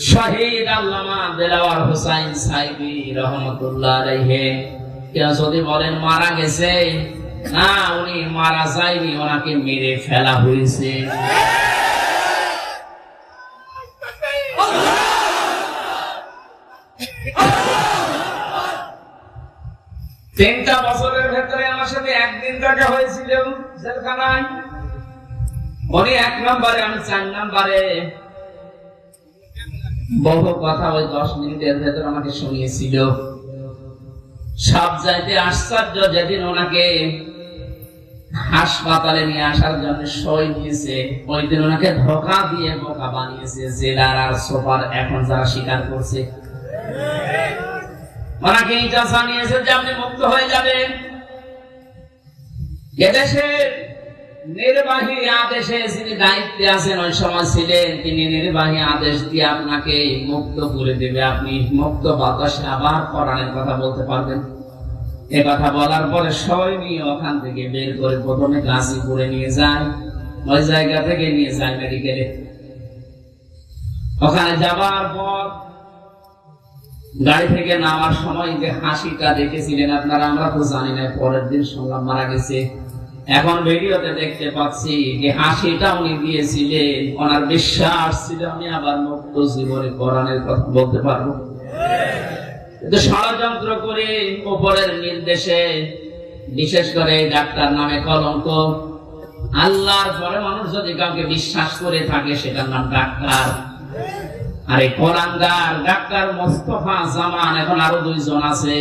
শহীদ আল্লামা দেলাওয়ার হোসাইন সাইবি রহমাতুল্লাহ আলাইহি কেউ যদি বলেন মারা গেছে, না, উনি মারা যায়নি, ওনাকে মেরে ফেলা হয়েছে। 3টা বছরের ভেতরে আমার সাথে একদিন দেখা হয়েছিল জেলখানায়। উনি 1 নম্বরে, আমি 4 নম্বরে। বহু কথা ওই 10 মিনিটের ভেতর আমাকে শুনিয়েছিল। সব চাইতে আশ্চর্য, যেদিন ওনাকে হাসপাতালে নিয়ে আসার জন্য সই নিয়েছে, ওই দিন ওনাকে ধোঁকা দিয়ে বোকা বানিয়েছে জেলার আর সুপার, এখন যারা স্বীকার করছে। ওনাকে এটা জানিয়েছে যে আপনি মুক্ত হয়ে যাবেন। এদেশের নির্বাহী আদেশে যিনি দায়িত্বে আছেন ওই সময় ছিলেন, তিনি নির্বাহী আদেশ দিয়ে আপনাকে মুক্ত করে দেবে, আপনি মুক্ত বাতাসে আবার কোরআনের কথা বলতে পারবেন। এ কথা বলার পরে সবাই নিয়ে ওখান থেকে বের করে প্রথমে গাজীপুরে নিয়ে যায়, ওই জায়গা থেকে নিয়ে যায় মেডিকেলে। ওখানে যাবার পর গাড়ি থেকে নামার সময় যে হাসিটা দেখেছিলেন আপনারা, আমরা তো জানি না, পরের দিন শুনলাম মারা গেছে। এখন ভিডিওতে দেখতে পাচ্ছি যে হাসিটা উনি দিয়েছিলেন, ওনার বিশ্বাস ছিল আমি আবার মুক্ত জীবনে কোরআনের কথা বলতে পারবো। ষড়যন্ত্র করে উপরের নির্দেশে, বিশেষ করে ডাক্তার নামে কলঙ্ক। আল্লাহর পরে মানুষ যদি কাউকে বিশ্বাস করে থাকে সেটার নাম ডাক্তার। আর এই কোরআনদার ডাক্তার মোস্তফা জামান, এখন আরো 2 জন আছে,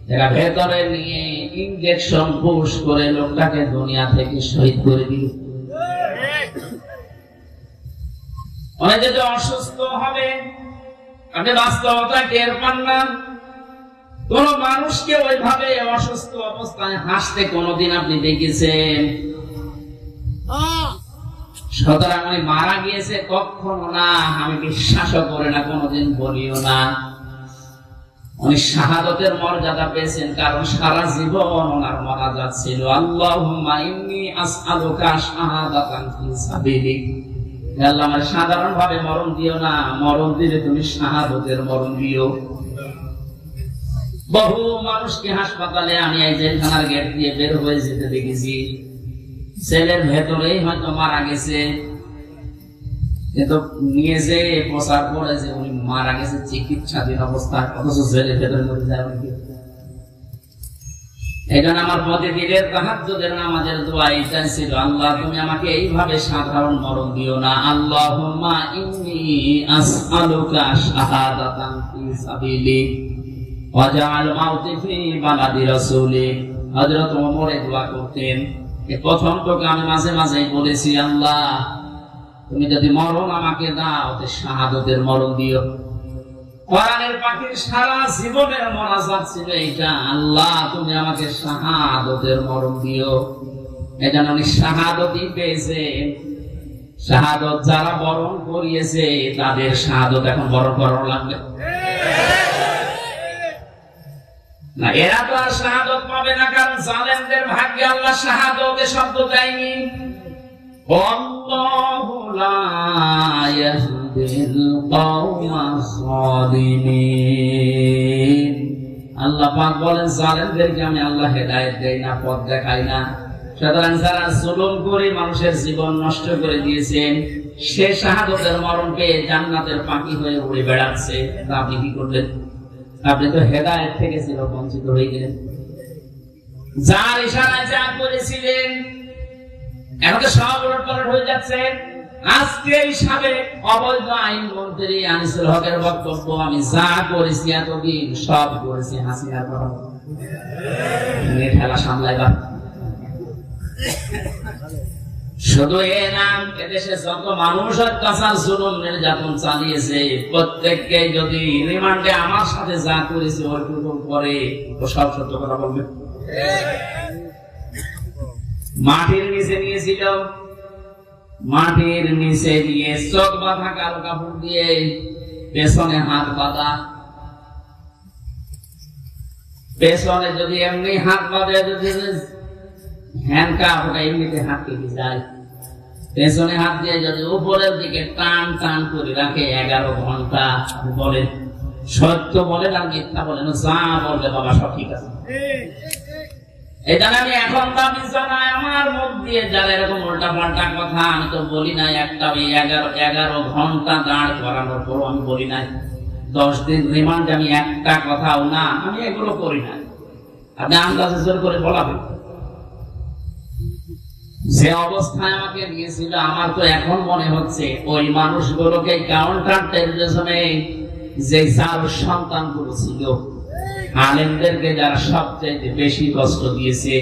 যারা ভেতরে নিয়ে ইনজেকশন পুশ করে লোকটাকে দুনিয়া থেকে শহীদ করে দিল। অনেক যদি অসুস্থ হবে, আপনি বাস্তবতা টের পান না। কোন মানুষকে ওইভাবে অসুস্থ অবস্থায় হাসতে কোনদিন আপনি দেখেছেন? সুতরাং আমি মারা গিয়েছে কখনো না, আমি বিশ্বাসও করি না, কোনদিন বলিও না। উনি শাহাদাতের মর্যাদা পেয়েছেন, কারণ সারা জীবন ওনার মোনাজাত ছিল আল্লাহুম্মা ইন্নী আসআলুকা শাহাদাতান ফি সাবিলিক। আল্লাহ, আমার সাধারণ ভাবে মরণ দিও না, মরণ দিলে তুমি শাহাদাতের মরণ দিও। বহু মানুষকে হাসপাতালে আমি এই জেলখানার গেট দিয়ে বের হয়ে যেতে দেখেছি, সেলের ভেতরেই হয়তো মারা গেছে, কিন্তু নিয়ে যে প্রচার করে যে উনি মারা গেছে চিকিৎসাধীন অবস্থায়, অথচ জেলের ভেতরে মরে যায় অনেকে। এই জন্য আমার প্রতিদিনের তাহাজ্জুদের নামাজের দোয়া এটাই ছিল, আল্লাহ তুমি আমাকে এইভাবে সাধারণ মরণ দিও না। আল্লাহুম্মা ইন্নী আসআলুকা শাহাদাতান ফি সাবিলিক ওয়াজআল মাউতি ফি বালাদি রাসূলিক। হযরত ওমর এই দোয়া করতেন। এই প্রথম তোকে আমি মাঝে মাঝে বলেছি, আল্লাহ তুমি যদি মরণ আমাকে দাও তো শাহাদাতের মরণ দিও। কোরআনের পাখির সারা জীবনের মোনাজাত ছিল এইটা, আল্লাহ তুমি আমাকে শাহাদাতের মরণ দিও। এজন্য উনি শাহাদাতই পেয়েছে। শাহাদাত যারা বরণ করিয়েছে তাদের শাহাদাত এখন বরণ করানো লাগবে না। এরা তো আর শাহাদাত পাবে না, কারণ জালেমদের ভাগ্যে আল্লাহ শাহাদাতের শব্দ দেয়নি। আল্লাহু লা ইয়াহদিল কওমাস যালিমিন। আল্লাহ পাক বলেন জালেমদেরকে আমি আল্লাহ হেদায়েত দেই না, পথ দেখাই না। সুতরাং যারা জুলুম করে মানুষের জীবন নষ্ট করে দিয়েছেন, সে শাহাদাতের মরণ পেয়ে জান্নাতের পাখি হয়ে উড়ে বেড়াচ্ছে, তা আপনি কি করবেন? আপনি তো হেদায়েত থেকে চিরবঞ্চিত হয়ে গেলেন। যার ইশারায় যা করেছিলেন এখন তো সব উলটপালট হয়ে যাচ্ছে। আজকে হিসাবে অবৈধ আইন মন্ত্রী আনিসুল হকের বক্তব্য, আমি যা করেছি এতদিন সব করেছি হাসিনার কথা ঠেলা সামলাইবা। শুধু এ নাম, এদেশে যত মানুষ অত্যাচার জুলুম নির্যাতন চালিয়েছে প্রত্যেককে যদি রিমান্ডে আমার সাথে যা করেছে ওইটুকু করে তো সব সত্য কথা বলবে। মাটির নিচে নিয়েছিল, মাটির নিচে নিয়ে চোখ বাঁধা কালো কাপড় দিয়ে পেছনে হাত বাঁধা। পেছনে যদি এমনি হাত বাঁধে, যদি হ্যান্ডকাপ, ওটা এমনিতে হাত কেটে যায়। পেছনে হাত দিয়ে যদি উপরের দিকে টান টান করে রাখে 11 ঘন্টা, বলেন সত্য বলেন আর মিথ্যা বলেন, যা বলবে বাবা সব ঠিক আছে। এই জন্য আমি এখন দাবি জানাই, আমার মুখ দিয়ে যারা এরকম উল্টা পাল্টা কথা, আমি তো বলি নাই একটা 11 ঘন্টা দাঁড় করানোর পর আমি বলি নাই 10 দিন রিমান্ড, আমি একটা কথাও না, আমি এগুলো করি না। আপনি আন্দাজে জোর করে বলাবেন যে অবস্থায় আমাকে নিয়েছিল, আমার তো এখন মনে হচ্ছে ওই মানুষগুলোকে কাউন্টার টেররিজমে যে 4 সন্তানগুলো ছিল, আলেমদেরকে যারা সবচেয়ে বেশি কষ্ট দিয়েছে,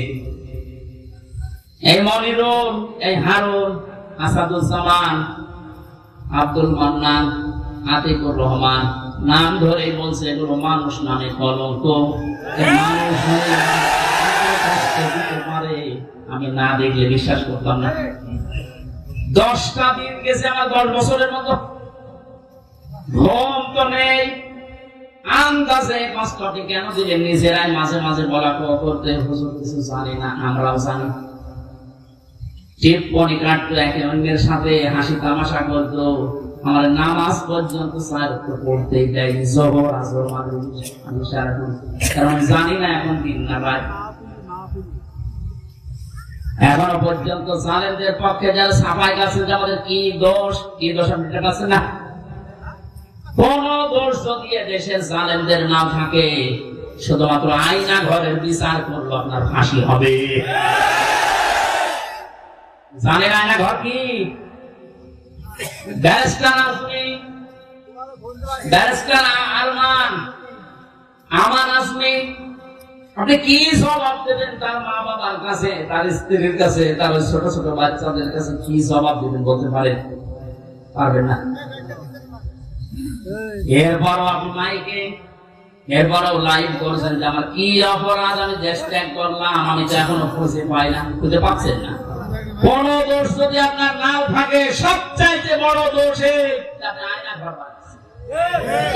এই মনিরুল, এই হারুন, আসাদুজ্জামান, আব্দুল মান্নান, আতিকুর রহমান, নাম ধরে বলছে এগুলো মানুষ নামে কলঙ্ক। আমি না দেখলে বিশ্বাস করতাম না। 10টা দিন গেছে আমার 10 বছরের মতো, ঘুম তো নেই, আন্দাজে কষ্টটি কেন দিলেন নিজেরাই মাঝে মাঝে বলা করতে, হুজুর কিছু জানি না, আমরাও জানি। টিপ্পনি কাটতো, একে অন্যের সাথে হাসি তামাশা করতো, আমার নামাজ পর্যন্ত পড়তেই দেয়, জোহর আসর মাগরিব আমি সারাক্ষণ, কারণ জানি না এখন দিন না রাত। এখনো পর্যন্ত জালেমদের পক্ষে যারা সাফাই গাছে আমাদের কি দোষ আপনি কাটাচ্ছেন না। কোন দোষ যদি দেশের জালেমদের না থাকে, শুধুমাত্র আয়না ঘরের বিচার করলো আপনার ফাঁসি হবে। জানেন আয়না ঘর কি? ব্যারিস্টার আজমি, ব্যারিস্টার আরমান, আমান আজমি, আপনি কি জবাব দেবেন তার মা বাবার কাছে, তার স্ত্রীর কাছে, তার ছোট ছোট বাচ্চাদের কাছে কি জবাব দেবেন বলতে পারেন? পারবেন না। এরপরও আপনি মাইকে, এরপরও লাইভ করছেন যে আমার কি অপরাধ, আমি দেশ ত্যাগ করলাম, আমি তো এখনো খুঁজে পাই না। খুঁজে পাচ্ছেন না। কোন দোষ যদি আপনার নাও থাকে, সবচাইতে বড় দোষ আয়না ঘর বানাচ্ছেন।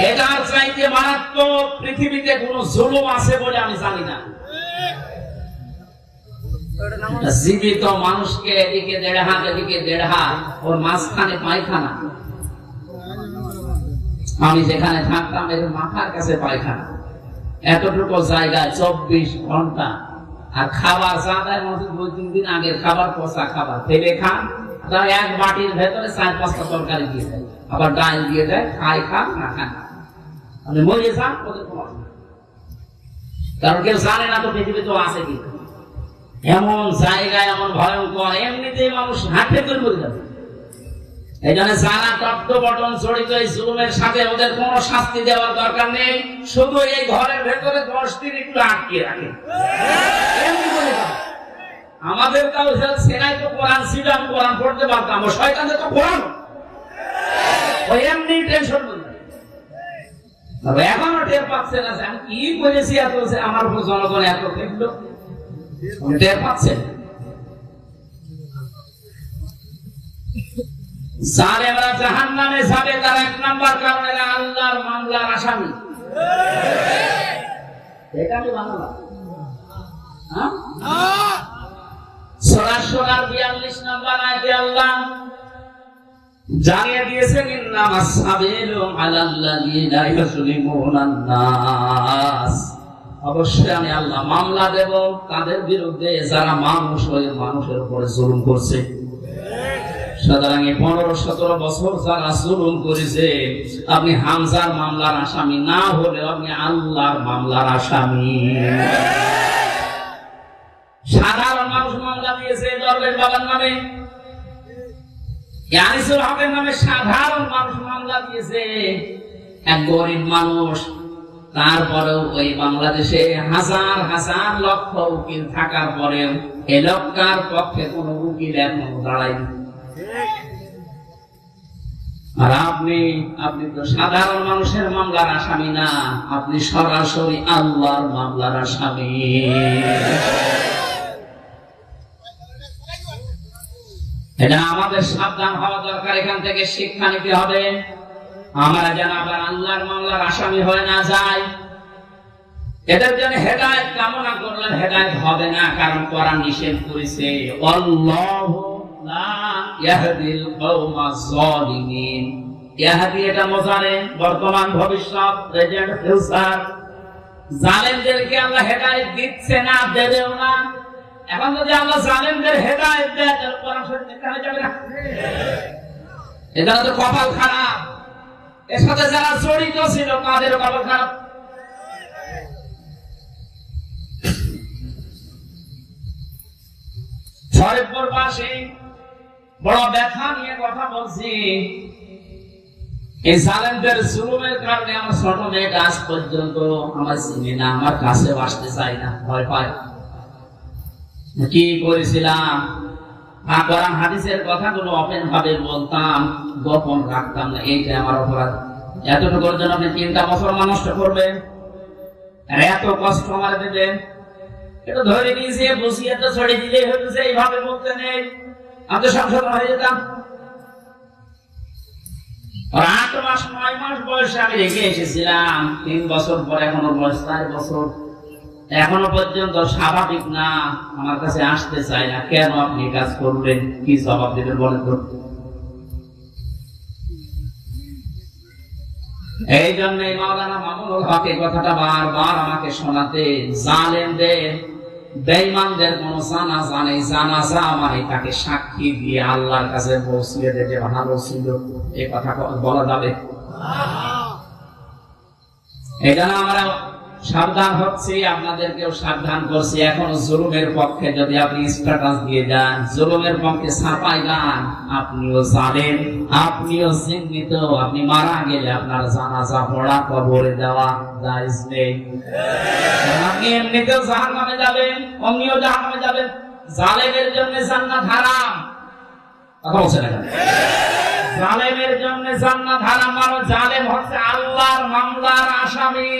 এটার চাইতে মারাত্মক পৃথিবীতে কোন জুলুম আছে বলে আমি জানি না। জীবিত মানুষকে এদিকে 1.5 হাত, এদিকে 1.5 হাত, ওর মাঝখানে পায়খানা। আমি যেখানে থাকতাম এর মাথার কাছে পায়খানা, এতটুকু জায়গায় 24 ঘন্টা। আর খাবার সাদায় মধ্যে 2-3 দিন আগের খাবার, পচা খাবার ফেলে খান, তারা এক বাটির ভেতরে 4-5টা তরকারি দিয়ে দেয়, আবার ডাল দিয়ে দেয়, খাই খান না খান, আপনি মরে যান, ওদের কোনো অসুবিধা। কারণ কেউ জানে না তো পৃথিবী তো আছে কি এমন জায়গায়, এমন ভয়ঙ্কর, এমনিতেই মানুষ হাঁটে করে মরে যাবে। এই জন্য যারা তত্ত্ববটন জড়িত এই জুলুমের সাথে, ওদের কোনো শাস্তি দেওয়ার দরকার নেই, শুধু এই ঘরের ভেতরে 10 দিন একটু আটকে রাখে। আমাদের তাও সেনাই তো কোরআন ছিল, আমি কোরআন পড়তে পারতাম, ও শয়তানদের তো কোরআন ওই এমনি টেনশন করবে। এখনো টের পাচ্ছে না আমি কি করেছি, এত আমার উপর জনগণ এত দেখলো, টের পাচ্ছেন। জালেমরা জাহান্নামে যাবে, তার 1 নাম্বার কারণ এরা আল্লাহর মামলার আসামি। এটা কি বাংলা? সূরা শুরার 42 নম্বর আয়াতে আল্লাহ জানিয়ে দিয়েছেন, ইন্নামাস সাবিলু আলাল্লাযিনা ইউযলিমুনান নাস, অবশ্যই আমি আল্লাহ মামলা দেব তাদের বিরুদ্ধে যারা মানুষ হয়ে মানুষের উপরে জুলুম করছে। সুতরাং 15-17 বছর যারা জুলুম করেছে, আপনি হামজার মামলার আসামি না হলেও আপনি আল্লাহর মামলার আসামি। সাধারণ মানুষ মামলা দিয়েছে দরবেশ বাবার নামে, ইয়ানিসুল হকের নামে সাধারণ মানুষ মামলা দিয়েছে, এক গরিব মানুষ। তারপরেও ওই বাংলাদেশে হাজার হাজার লক্ষ উকিল থাকার পরেও এই লক্ষার পক্ষে কোন উকিল এখনো দাঁড়ায়নি। আর আপনি তো সাধারণ মানুষের মামলার আসামি না, আপনি সরাসরি আল্লাহর মামলার আসামি। এটা আমাদের সাবধান হওয়া দরকার, এখান থেকে শিক্ষা নিতে হবে, আমরা যেন আবার আল্লাহর মামলার আসামি হয়ে না যাই। এদের জন্য হেদায়েত কামনা করলে হেদায়েত হবে না, কারণ কোরআন নিষেধ করেছে, আল্লাহু লা ইয়াহদিল কওমাজ যালিমিন। ইয়াহদি এটা মুজারে, বর্তমান ভবিষ্যৎ, প্রেজেন্ট ফিউচার। জালেমদেরকে আল্লাহ হেদায়েত দিচ্ছে না, দেবেও না। এখন যদি আল্লাহ জালেমদের হেদায়েত দেয় তাহলে কোরআন শরীফ মিথ্যা হয়ে যাবে না? এটা তো কপাল খারাপ। এর সাথে যারা জড়িত ছিল তাদের কপাল খারাপ। শরীফপুর পাশে বড় ব্যথা নিয়ে কথা বলছি। এই জালেমদের জুলুমের কারণে আমার ছোট মেয়েটা আজ পর্যন্ত আমার চিনি না, আমার কাছে আসতে চাই না, ভয় পায়। কি করেছিলাম? কোরআন হাদিসের কথাগুলো ওপেন ভাবে বলতাম, গোপন রাখতাম না। এইটা আমার অপরাধ। এতটুকুর জন্য আপনি 3টা বছর নষ্ট করবেন আর এত কষ্ট আমার দেবেন? এটা ধরে নিয়েছে, বুঝিয়ে তো ছড়ে দিলেই হয়েছে। এইভাবে বলতে নেই, আমি তো সংশোধন হয়ে যেতাম। 8 মাস 9 মাস বয়সে আমি রেখে এসেছিলাম। 3 বছর পরে এখনো বয়স 4 বছর, এখনো পর্যন্ত স্বাভাবিক না, আমার কাছে আসতে চাই না। কেন আপনি কাজ করবেন? কি জবাব দেবেন বলেন তো? এই জন্য মাওলানা মামুনুল হক এই কথাটা বারবার আমাকে শোনাতে, জালেমদের বেঈমানদের কোন জানাজা নেই, জানাজা মানে তাকে সাক্ষী দিয়ে আল্লাহর কাছে পৌঁছিয়ে দেয় যে ভালো ছিল। এই কথা বলা যাবে? এই জন্য আমরা সাবধান হচ্ছি, আপনাদেরকেও সাবধান করছি। এখন জুলুমের পক্ষে যদি আপনি স্ট্যাটাস দিয়ে যান, জুলুমের পক্ষে ছাপাই যান, আপনিও জানেন, আপনিও চিহ্নিত। আপনি মারা গেলে আপনার জানাজা পড়া, কবরে দেওয়া জায়েজ নেই। আপনি এমনিতেও জাহান্নামে যাবেন, অমনিও জাহান্নামে যাবেন। জালেমের জন্য জান্নাত হারাম। কথা বলছেন না? জালেমের জন্য জান্নাত হারাম। আর জালেম হচ্ছে আল্লাহর মামলার আসামি।